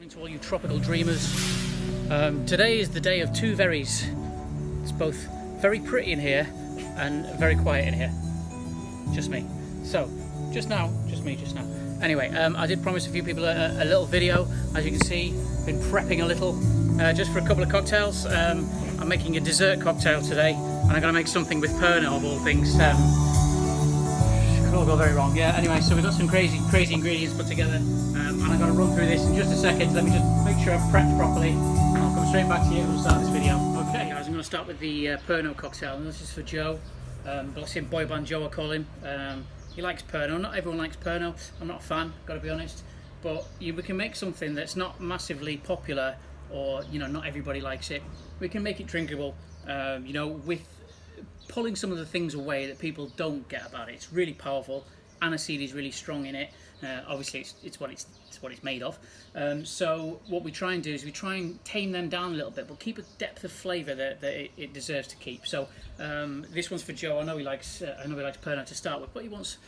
morning to all you tropical dreamers. Today is the day of two veries. It's both very pretty in here and very quiet in here. Just me. So, just now. Anyway, I did promise a few people a little video. As you can see, been prepping a little just for a couple of cocktails. I'm making a dessert cocktail today, and I'm going to make something with Pernod of all things. Could all go very wrong. Yeah. Anyway, so we've got some crazy ingredients put together, and I'm going to run through this in just a second. Let me just make sure I've prepped properly, and I'll come straight back to you and we'll start this video. Okay, guys, I'm going to start with the Pernod cocktail, and this is for Joe. Bless him, boy band Joe, I call him. He likes Pernod. Not everyone likes Pernod. I'm not a fan, got to be honest. But we can make something that's not massively popular, or not everybody likes it. We can make it drinkable. With pulling some of the things away that people don't get about it. It's really powerful. Aniseed is really strong in it. Obviously, it's what it's made of. So what we try and do is we try and tame them down a little bit, but keep a depth of flavour that it deserves to keep. So this one's for Joe. I know he likes Pernod to start with, but he wants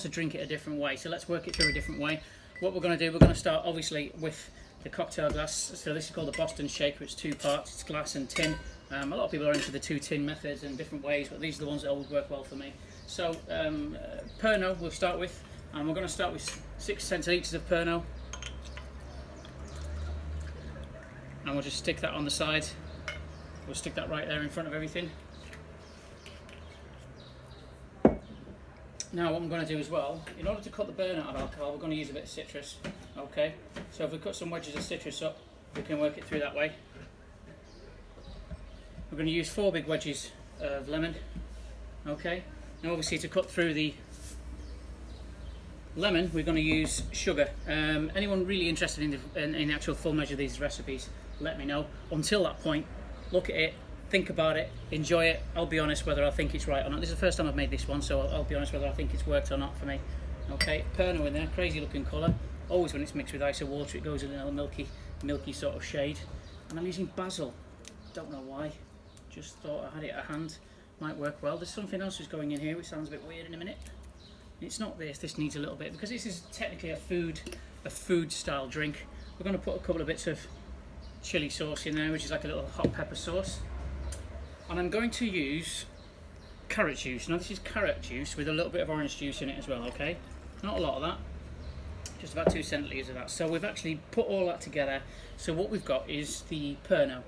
to drink it a different way. So let's work it through a different way. What we're going to do, we're going to start obviously with the cocktail glass. So this is called the Boston Shaker. It's two parts. It's glass and tin. A lot of people are into the two tin methods and different ways, but these are the ones that always work well for me. So Pernod we'll start with, and we're going to start with 6 centilitres of Pernod, and we'll just stick that on the side. We'll stick that right there in front of everything. Now what I'm going to do as well, in order to cut the burn out of alcohol, we're going to use a bit of citrus. Okay, so if we cut some wedges of citrus up, we can work it through that way. We're going to use 4 big wedges of lemon. Okay, now obviously to cut through the lemon, we're going to use sugar. Anyone really interested in the actual full measure of these recipes, let me know. Until that point, look at it, think about it, enjoy it. I'll be honest whether I think it's right or not. This is the first time I've made this one, so I'll be honest whether I think it's worked or not for me. Okay, Pernod in there, crazy looking colour. Always when it's mixed with ice or water, it goes in a little milky sort of shade. And I'm using basil. Don't know why. Just thought I had it at hand. Might work well. There's something else that's going in here which sounds a bit weird in a minute. It's not this. This needs a little bit, because this is technically a food style drink. We're going to put a couple of bits of chili sauce in there, which is like a little hot pepper sauce. And I'm going to use carrot juice. Now this is carrot juice with a little bit of orange juice in it as well, okay? Not a lot of that, just about 2 centilitres of that. So we've actually put all that together. So what we've got is the Pernod.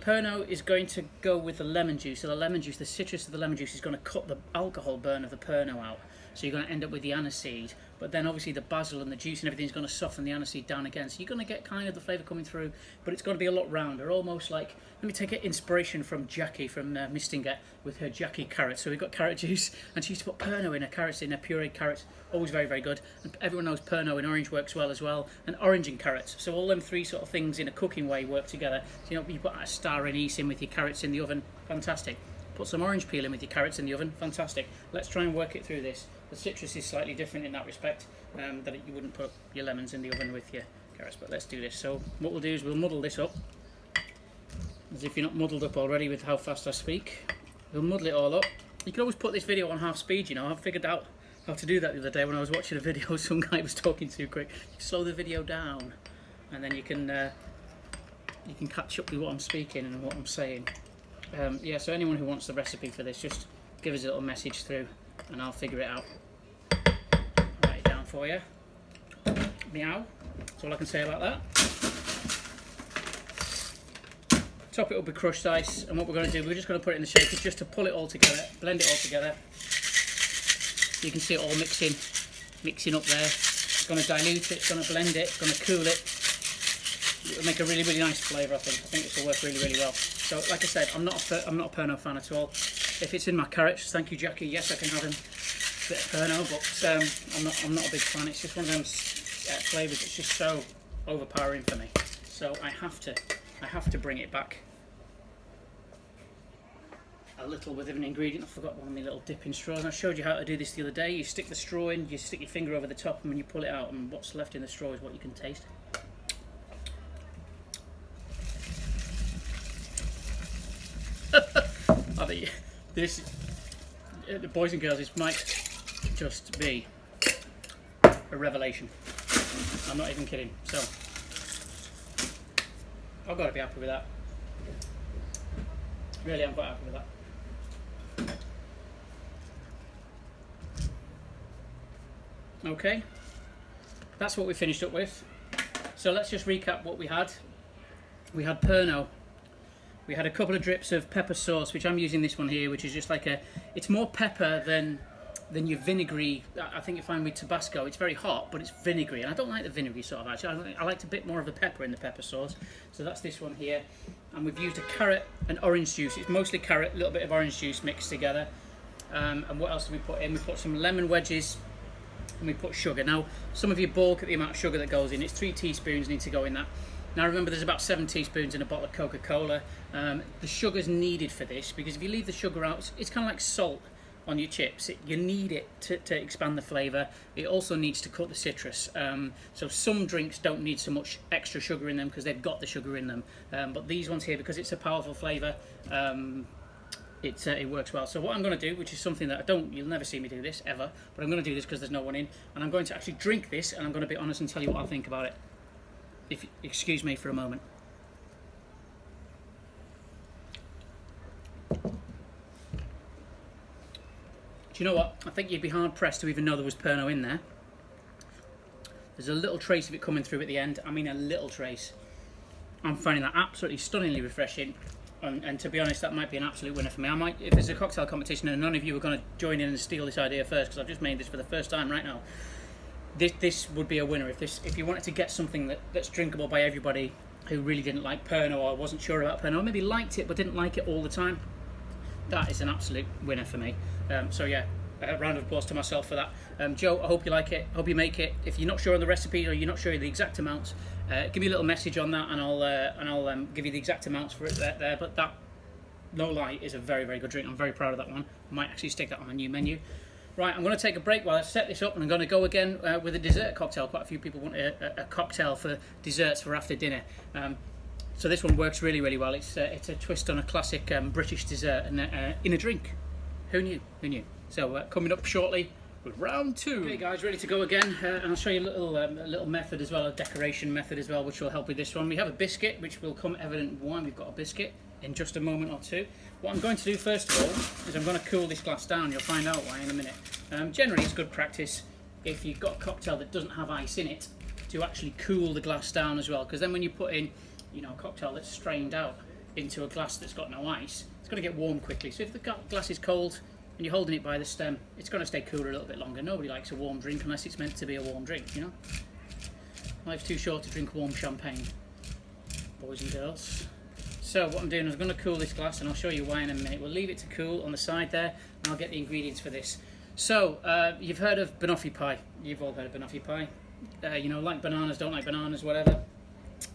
Pernod is going to go with the lemon juice. So the lemon juice, the citrus of the lemon juice is going to cut the alcohol burn of the Pernod out. So you're going to end up with the aniseed, but then obviously the basil and the juice and everything is going to soften the aniseed down again. So you're going to get kind of the flavour coming through, but it's going to be a lot rounder, almost like, let me take inspiration from Jackie from Mistinger with her Jackie carrot. So we've got carrot juice, and she used to put Pernod in her carrots, in her pureed carrots, always very, very good. And everyone knows Pernod in orange works well as well, and orange and carrots. So all them three sort of things in a cooking way work together. So, you put a star anise in with your carrots in the oven, fantastic. Put some orange peel in with your carrots in the oven, fantastic. Let's try and work it through this. The citrus is slightly different in that respect, that you wouldn't put your lemons in the oven with your carrots, but let's do this. So what we'll do is we'll muddle this up, as if you're not muddled up already with how fast I speak. We'll muddle it all up. You can always put this video on half speed, I've figured out how to do that the other day when I was watching a video. Some guy was talking too quick. You slow the video down, and then you can catch up with what I'm speaking and what I'm saying. Yeah, so anyone who wants the recipe for this, just give us a little message through and I'll figure it out. Write it down for you. Meow. That's all I can say about that. Top it up with crushed ice, and what we're going to do, we're just going to put it in the shaker just to pull it all together, blend it all together. You can see it all mixing up there. It's going to dilute it, it's going to blend it, it's going to cool it. It'll make a really, really nice flavour, I think. I think this will work really, really well. So, like I said, I'm not a Pernod fan at all. If it's in my carrots, thank you, Jackie. Yes, I can have a bit of Pernod, but I'm not a big fan. It's just one of them flavours that's just so overpowering for me. So I have to bring it back a little with an ingredient. I forgot one of my little dipping straws. I showed you how to do this the other day. You stick the straw in, you stick your finger over the top, and when you pull it out, and what's left in the straw is what you can taste. I think this, the boys and girls, this might just be a revelation. I'm not even kidding. So I've got to be happy with that. Really, I'm quite happy with that. Okay, that's what we finished up with. So let's just recap what we had. We had Pernod. We had a couple of drips of pepper sauce, which I'm using this one here, which is just like it's more pepper than your vinegary. I think you find with Tabasco, it's very hot, but it's vinegary, and I don't like the vinegary sort of actually. I liked a bit more of the pepper in the pepper sauce. So that's this one here, and we've used a carrot and orange juice. It's mostly carrot, a little bit of orange juice mixed together. And what else did we put in? We put some lemon wedges, and we put sugar. Now, some of you balk at the amount of sugar that goes in. It's 3 teaspoons need to go in that. Now remember, there's about 7 teaspoons in a bottle of Coca-Cola. The sugar's needed for this, because if you leave the sugar out, it's kind of like salt on your chips. You need it to expand the flavour. It also needs to cut the citrus. So some drinks don't need so much extra sugar in them because they've got the sugar in them. But these ones here, because it's a powerful flavour, it works well. So what I'm going to do, which is something that you'll never see me do this ever, but I'm going to do this because there's no one in, and I'm going to actually drink this, and I'm going to be honest and tell you what I think about it. If you excuse me for a moment. Do you know what? I think you'd be hard pressed to even know there was Pernod in there. There's a little trace of it coming through at the end. I mean, a little trace. I'm finding that absolutely stunningly refreshing. And to be honest, that might be an absolute winner for me. I might, if there's a cocktail competition and none of you are going to join in and steal this idea first, because I've just made this for the first time right now. This would be a winner if you wanted to get something that's drinkable by everybody who really didn't like Pernod or wasn't sure about Pernod, or maybe liked it but didn't like it all the time. That is an absolute winner for me. So yeah, a round of applause to myself for that. Joe, I hope you like it. Hope you make it. If you're not sure on the recipe or you're not sure of the exact amounts, give me a little message on that, and I'll give you the exact amounts for it there. But that, no lie, is a very, very good drink. I'm very proud of that one. I might actually stick that on my new menu. Right, I'm going to take a break while I set this up, and I'm going to go again with a dessert cocktail. Quite a few people want a cocktail for desserts for after dinner. So this one works really, really well. It's a twist on a classic British dessert and in a drink. Who knew? Who knew? So coming up shortly with round 2. Okay guys, ready to go again, and I'll show you a little method as well, a decoration method as well, which will help with this one. We have a biscuit, which will come evident why we've got a biscuit in just a moment or two. What I'm going to do first of all is I'm going to cool this glass down. You'll find out why in a minute. Generally it's good practice if you've got a cocktail that doesn't have ice in it to actually cool the glass down as well, because then when you put in a cocktail that's strained out into a glass that's got no ice, it's going to get warm quickly. So if the glass is cold and you're holding it by the stem, it's going to stay cooler a little bit longer. Nobody likes a warm drink unless it's meant to be a warm drink, you know. Life's too short to drink warm champagne, boys and girls. So what I'm doing is I'm going to cool this glass, and I'll show you why in a minute. We'll leave it to cool on the side there, and I'll get the ingredients for this. So you've heard of banoffee pie. You've all heard of banoffee pie. Like bananas, don't like bananas, whatever.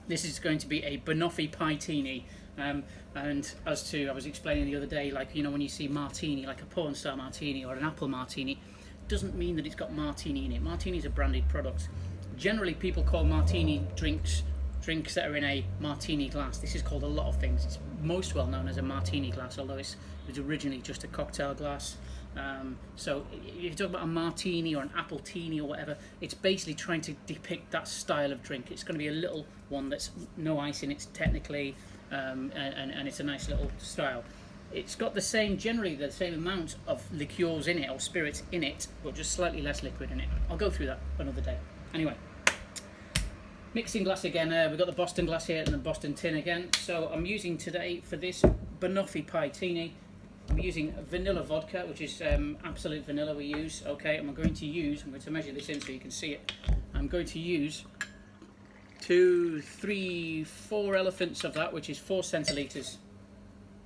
This is going to be a banoffee pie-tini. And as I was explaining the other day, like, when you see martini, like a porn star martini or an apple martini, doesn't mean that it's got martini in it. Martini is a branded product. Generally, people call martini drinks that are in a martini glass. This is called a lot of things. It's most well known as a martini glass, although it was originally just a cocktail glass. So if you talk about a martini or an appletini or whatever, it's basically trying to depict that style of drink. It's going to be a little one that's no ice in it technically, and it's a nice little style. It's got generally the same amount of liqueurs in it, or spirits in it, but just slightly less liquid in it. I'll go through that another day. Anyway, mixing glass again. We've got the Boston glass here and the Boston tin again. So I'm using today for this banoffee pie-tini, I'm using vanilla vodka, which is absolute vanilla we use. Okay, and I'm going to measure this in so you can see it. I'm going to use 2, 3, 4 elephants of that, which is 4 centilitres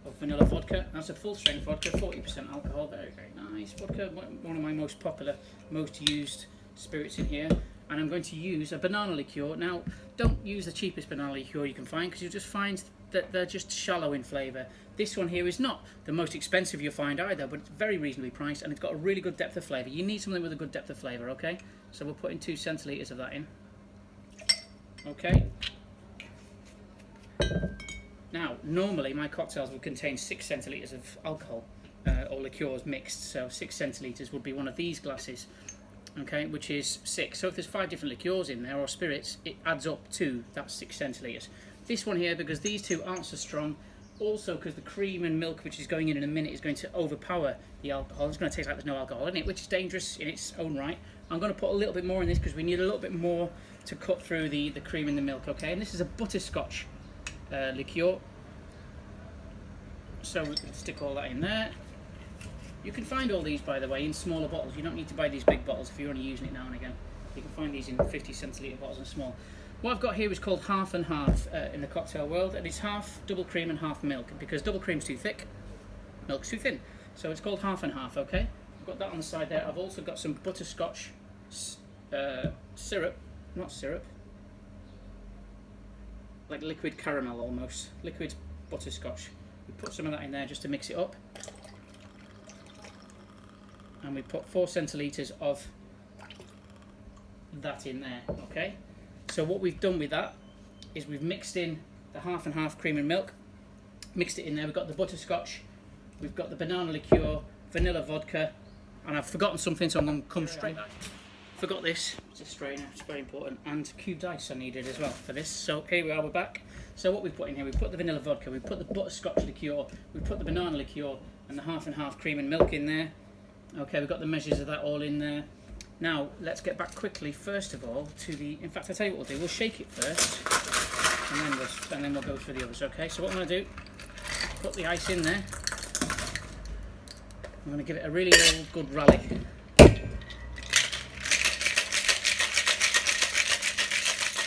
of vanilla vodka. That's a full strength vodka, 40% alcohol. Very, very nice vodka. One of my most popular, most used spirits in here. And I'm going to use a banana liqueur. Now, don't use the cheapest banana liqueur you can find, because you'll just find that they're just shallow in flavour. This one here is not the most expensive you'll find either, but it's very reasonably priced, and it's got a really good depth of flavour. You need something with a good depth of flavour, okay? So we're putting 2 centilitres of that in. Okay. Now, normally my cocktails would contain 6 centilitres of alcohol or liqueurs mixed, so 6 centilitres would be one of these glasses. okay, which is 6. So if there's 5 different liqueurs in there, or spirits, it adds up to that 6 centilitres. This one here, because these two aren't so strong, also because the cream and milk, which is going in a minute, is going to overpower the alcohol. It's going to taste like there's no alcohol in it, which is dangerous in its own right. I'm going to put a little bit more in this because we need a little bit more to cut through the cream and the milk, okay? And this is a butterscotch liqueur. So we can stick all that in there. You can find all these, by the way, in smaller bottles. You don't need to buy these big bottles if you're only using it now and again. You can find these in 50 centilitre bottles and small. What I've got here is called half and half in the cocktail world, and it's half double cream and half milk, because double cream's too thick, milk's too thin. So it's called half and half, okay? I've got that on the side there. I've also got some butterscotch syrup, not syrup, like liquid caramel almost, liquid butterscotch. We put some of that in there just to mix it up. And we put 4 centilitres of that in there, okay? So what we've done with that is we've mixed in the half and half cream and milk, mixed it in there. We've got the butterscotch, we've got the banana liqueur, vanilla vodka, and I've forgotten something, so I'm going to come straight back. Forgot this, it's a strainer, it's very important, and cubed ice I needed as well for this. So here we are, we're back. So what we've put in here, we've put the vanilla vodka, we've put the butterscotch liqueur, we've put the banana liqueur, and the half and half cream and milk in there. Okay, we've got the measures of that all in there. Now, let's get back quickly, first of all, to the... In fact, I'll tell you what we'll do. We'll shake it first, and then we'll go through the others, okay? So what I'm going to do, put the ice in there. I'm going to give it a really old, good rally.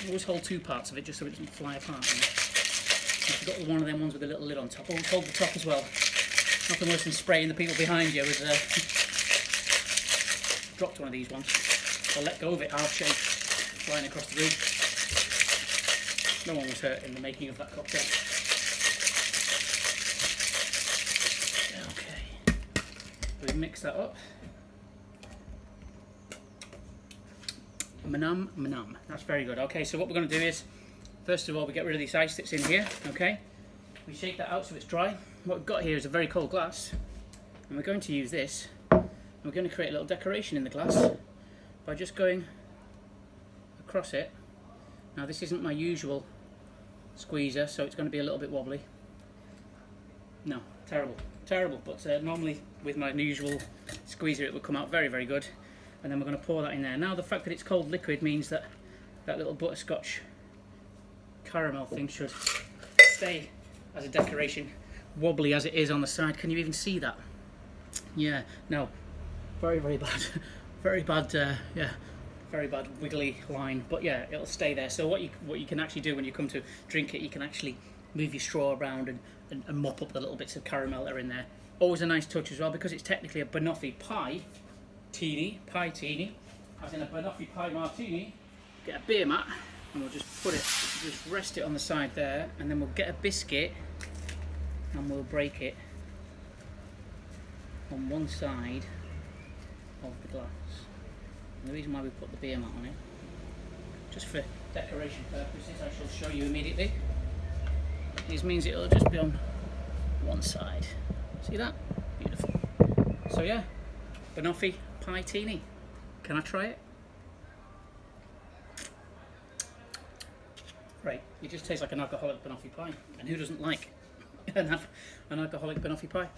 Always hold 2 parts of it, just so it doesn't fly apart. I've got one of them ones with a little lid on top. Always hold the top as well. Nothing worse than spraying the people behind you as dropped one of these once. So let go of it, half shake, flying across the room. No one was hurt in the making of that cocktail. Okay, we mix that up. Manam, manam. That's very good. Okay, so what we're going to do is, first of all, we get rid of this ice that's in here. Okay, we shake that out so it's dry. What we've got here is a very cold glass, and we're going to use this. We're going to create a little decoration in the glass by just going across it. Now this isn't my usual squeezer, so it's going to be a little bit wobbly. No, terrible, terrible, but normally with my usual squeezer it would come out very, very good. And then we're going to pour that in there. Now the fact that it's cold liquid means that that little butterscotch caramel thing should stay as a decoration, wobbly as it is on the side. Can you even see that? Yeah, no. Very, very bad, very bad, yeah, very bad wiggly line. But yeah, it'll stay there. So what you can actually do when you come to drink it, you can actually move your straw around and mop up the little bits of caramel that are in there. Always a nice touch as well, because it's technically a banoffee pie teeny, as in a banoffee pie martini. Get a beer mat and we'll just put it, just rest it on the side there, and then we'll get a biscuit and we'll break it on one side of the glass. And the reason why we put the beer mat on it, just for decoration purposes, I shall show you immediately. This means it'll just be on one side. See that? Beautiful. So yeah, banoffee pie teeny. Can I try it? Great. It just tastes like an alcoholic banoffee pie. And who doesn't like an alcoholic banoffee pie?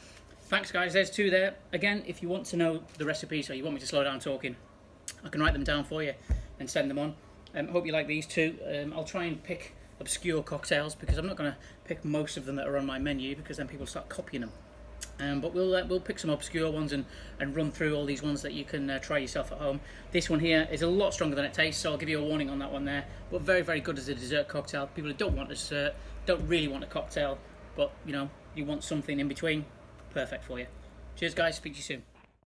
Thanks guys, there's 2 there. Again, if you want to know the recipes or you want me to slow down talking, I can write them down for you and send them on. Hope you like these 2. I'll try and pick obscure cocktails, because I'm not going to pick most of them that are on my menu, because then people start copying them. But we'll pick some obscure ones and run through all these ones that you can try yourself at home. This one here is a lot stronger than it tastes, so I'll give you a warning on that one there. But very, very good as a dessert cocktail. People who don't want dessert, don't really want a cocktail, but you know, you want something in between, perfect for you. Cheers guys, speak to you soon.